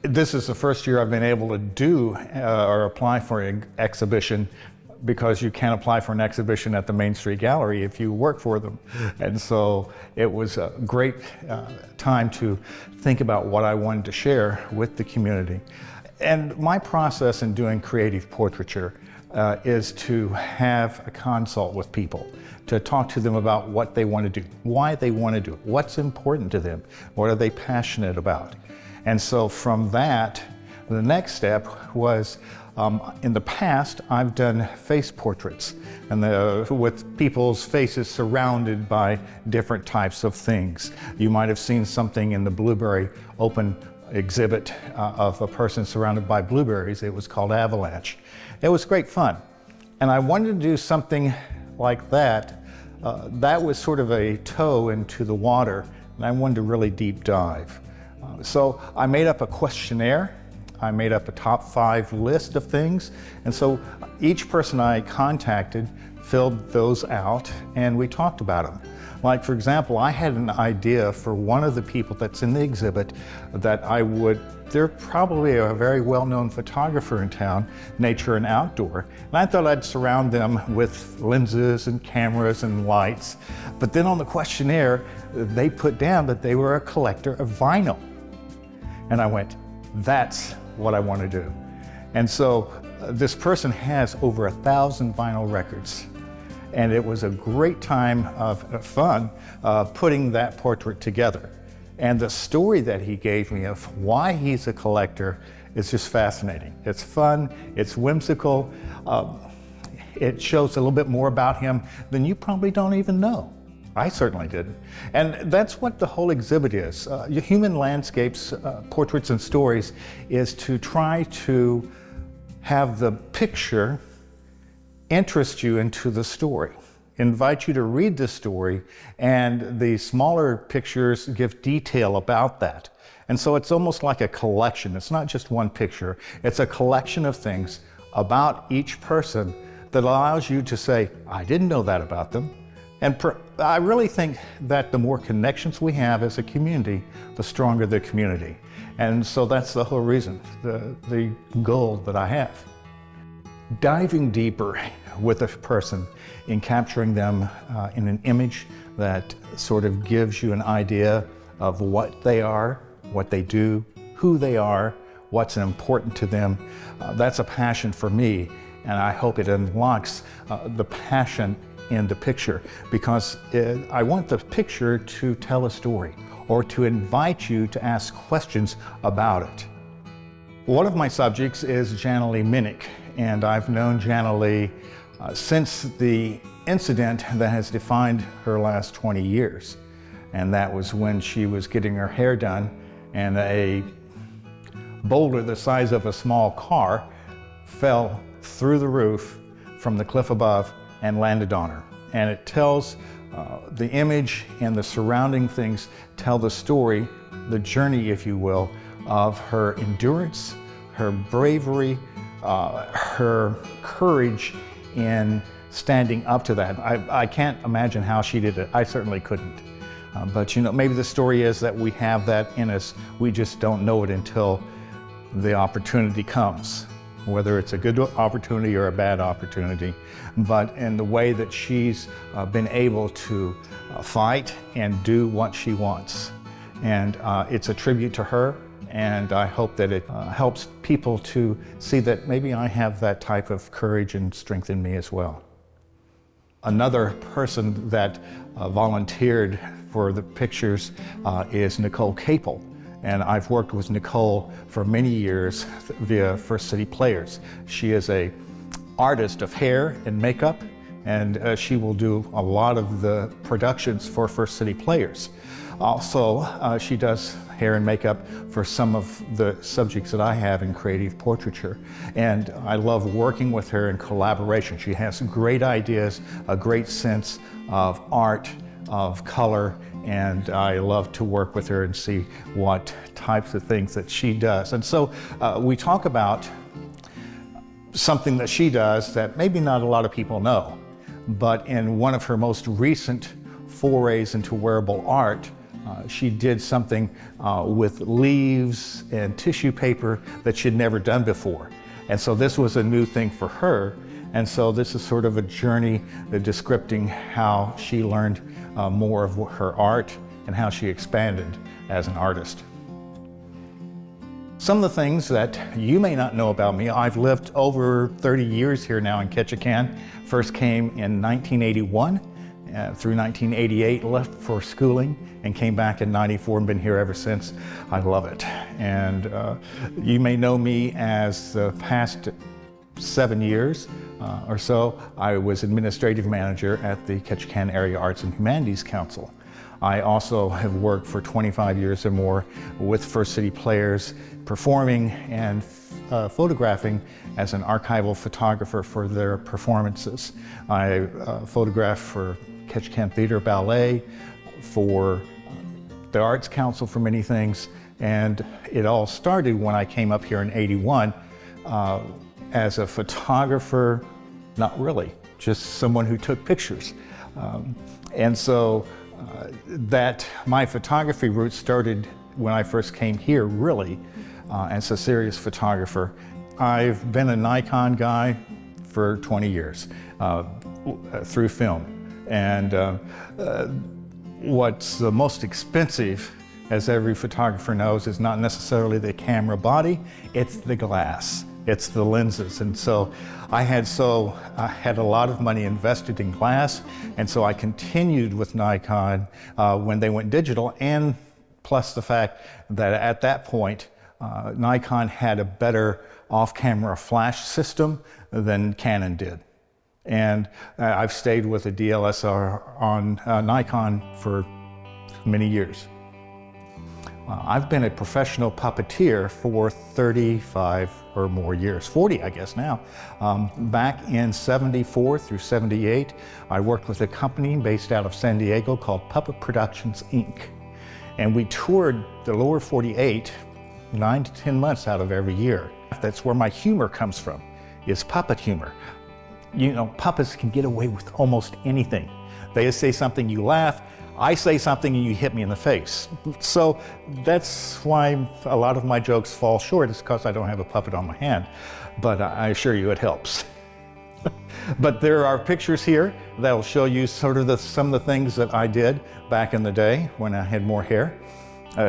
This is the first year I've been able to do or apply for an exhibition, because you can't apply for an exhibition at the Main Street Gallery if you work for them. And so it was a great time to think about what I wanted to share with the community. And my process in doing creative portraiture is to have a consult with people, to talk to them about what they want to do, why they want to do it, what's important to them, what are they passionate about. And so from that, the next step was, in the past, I've done face portraits and with people's faces surrounded by different types of things. You might have seen something in the Blueberry open exhibit of a person surrounded by blueberries. It was called Avalanche. It was great fun. And I wanted to do something like that. That was sort of a toe into the water, and I wanted to really deep dive. So I made up a questionnaire. I made up a top 5 list of things, and so each person I contacted filled those out and we talked about them. Like, for example, I had an idea for one of the people that's in the exhibit that they're probably a very well-known photographer in town, nature and outdoor, and I thought I'd surround them with lenses and cameras and lights. But then on the questionnaire, they put down that they were a collector of vinyl. And I went, that's what I want to do. And so this person has over 1,000 vinyl records. And it was a great time of fun putting that portrait together. And the story that he gave me of why he's a collector is just fascinating. It's fun, it's whimsical, it shows a little bit more about him than you probably don't even know. I certainly didn't. And that's what the whole exhibit is. Human landscapes, portraits and stories, is to try to have the picture interest you into the story, invite you to read the story, and the smaller pictures give detail about that. And so it's almost like a collection. It's not just one picture. It's a collection of things about each person that allows you to say, I didn't know that about them. And I really think that the more connections we have as a community, the stronger the community. And so that's the whole reason, the goal that I have. Diving deeper with a person in capturing them in an image that sort of gives you an idea of what they are, what they do, who they are, what's important to them. That's a passion for me, and I hope it unlocks the passion in the picture, because I want the picture to tell a story or to invite you to ask questions about it. One of my subjects is Jana-Lee Minnick, and I've known Jana-Lee since the incident that has defined her last 20 years. And that was when she was getting her hair done and a boulder the size of a small car fell through the roof from the cliff above and landed on her. And it tells the image and the surrounding things tell the story, the journey, if you will, of her endurance, her bravery, her courage in standing up to that. I can't imagine how she did it. I certainly couldn't. But you know, maybe the story is that we have that in us. We just don't know it until the opportunity comes, whether it's a good opportunity or a bad opportunity. But in the way that she's been able to fight and do what she wants. And it's a tribute to her, and I hope that it helps people to see that maybe I have that type of courage and strength in me as well. Another person that volunteered for the pictures is Nicole Capel. And I've worked with Nicole for many years via First City Players. She is an artist of hair and makeup, and she will do a lot of the productions for First City Players. Also, she does hair and makeup for some of the subjects that I have in creative portraiture. And I love working with her in collaboration. She has great ideas, a great sense of art, of color, and I love to work with her and see what types of things that she does. And so we talk about something that she does that maybe not a lot of people know, but in one of her most recent forays into wearable art, She did something with leaves and tissue paper that she'd never done before. And so this was a new thing for her. And so this is sort of a journey describing how she learned more of her art and how she expanded as an artist. Some of the things that you may not know about me, I've lived over 30 years here now in Ketchikan. First came in 1981 through 1988, left for schooling and came back in 94 and been here ever since. I love it. And you may know me as the past 7 years or so, I was administrative manager at the Ketchikan Area Arts and Humanities Council. I also have worked for 25 years or more with First City Players, performing and photographing as an archival photographer for their performances. I photographed for Ketchikan Theater Ballet, for the Arts Council for many things, and it all started when I came up here in '81 as a photographer, not really, just someone who took pictures. And so that my photography roots started when I first came here, really, as a serious photographer. I've been a Nikon guy for 20 years through film. And what's the most expensive, as every photographer knows, is not necessarily the camera body, it's the glass. It's the lenses. And so I had a lot of money invested in glass, and so I continued with Nikon when they went digital, and plus the fact that at that point Nikon had a better off-camera flash system than Canon did. And I've stayed with a DSLR on Nikon for many years. I've been a professional puppeteer for 35 or more years, 40 I guess now. Back in '74 through '78, I worked with a company based out of San Diego called Puppet Productions, Inc. And we toured the lower 48 9 to 10 months out of every year. That's where my humor comes from, is puppet humor. You know, puppets can get away with almost anything. They say something, you laugh. I say something and you hit me in the face. So that's why a lot of my jokes fall short, is because I don't have a puppet on my hand. But I assure you it helps. But there are pictures here that'll show you sort of some of the things that I did back in the day when I had more hair.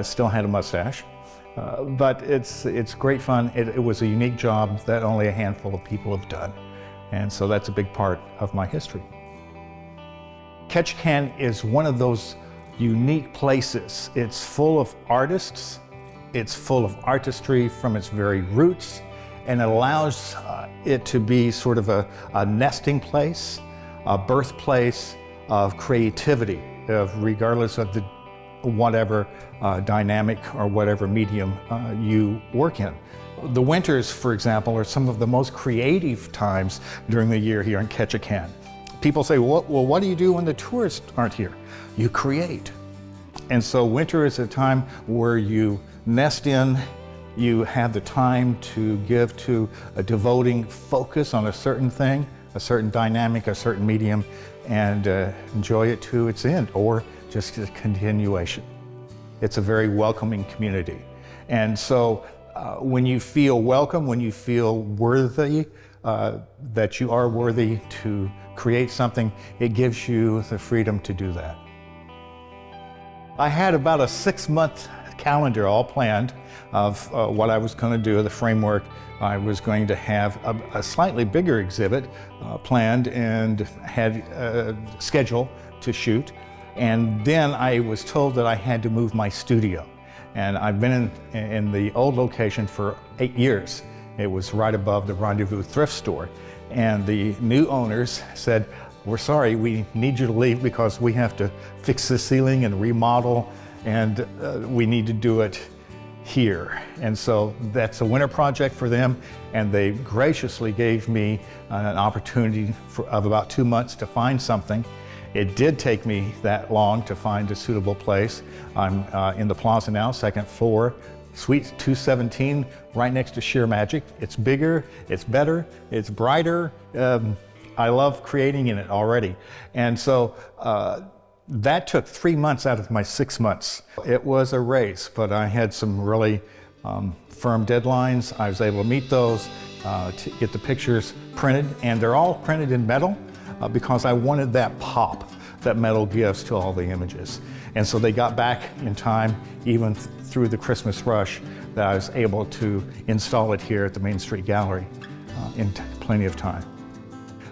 Still had a mustache. But it's great fun. It was a unique job that only a handful of people have done. And so that's a big part of my history. Ketchikan is one of those unique places. It's full of artists, it's full of artistry from its very roots, and it allows it to be sort of a nesting place, a birthplace of creativity, regardless of the whatever dynamic or whatever medium you work in. The winters, for example, are some of the most creative times during the year here in Ketchikan. People say, well, what do you do when the tourists aren't here? You create. And so winter is a time where you nest in, you have the time to give to a devoting focus on a certain thing, a certain dynamic, a certain medium, and enjoy it to its end, or just a continuation. It's a very welcoming community. And so when you feel welcome, when you feel worthy, that you are worthy to create something, it gives you the freedom to do that. I had about a 6-month calendar all planned of what I was going to do, the framework. I was going to have a slightly bigger exhibit planned and had a schedule to shoot. And then I was told that I had to move my studio. And I've been in the old location for 8 years. It was right above the Rendezvous thrift store. And the new owners said, we're sorry, we need you to leave because we have to fix the ceiling and remodel, and we need to do it here. And so that's a winter project for them, and they graciously gave me an opportunity of about 2 months to find something. It did take me that long to find a suitable place. I'm in the plaza now, 2nd floor, Suite 217, right next to Sheer Magic. It's bigger, it's better, it's brighter. I love creating in it already. And so That took 3 months out of my 6 months. It was a race, but I had some really firm deadlines. I was able to meet those, to get the pictures printed, and they're all printed in metal because I wanted that pop that metal gives to all the images. And so they got back in time, even through the Christmas rush, that I was able to install it here at the Main Street Gallery in plenty of time.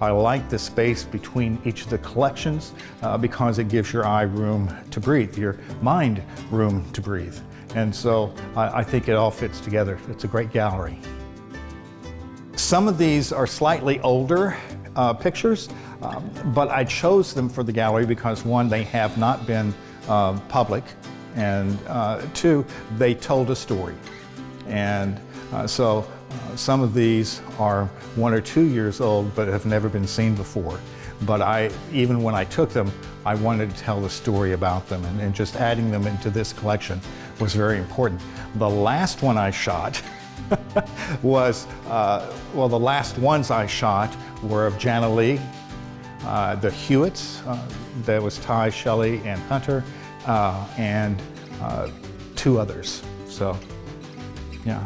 I like the space between each of the collections because it gives your eye room to breathe, your mind room to breathe. And so I think it all fits together. It's a great gallery. Some of these are slightly older pictures, but I chose them for the gallery because one, they have not been public, and two, they told a story. And so some of these are 1 or 2 years old but have never been seen before. But even when I took them, I wanted to tell the story about them, and just adding them into this collection was very important. The last one I shot was, well, the last ones I shot were of Jana Lee, the Hewitts, there was Ty, Shelley, and Hunter, and 2 others. So, yeah.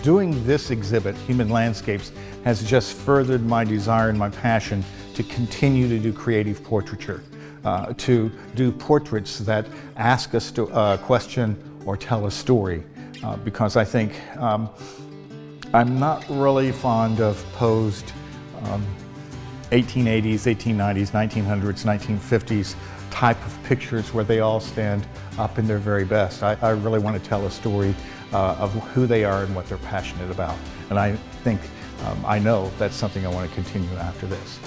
Doing this exhibit, Human Landscapes, has just furthered my desire and my passion to continue to do creative portraiture, to do portraits that ask a question or tell a story, because I think I'm not really fond of posed 1880s, 1890s, 1900s, 1950s type of pictures where they all stand up in their very best. I really want to tell a story of who they are and what they're passionate about. And I think, I know that's something I want to continue after this.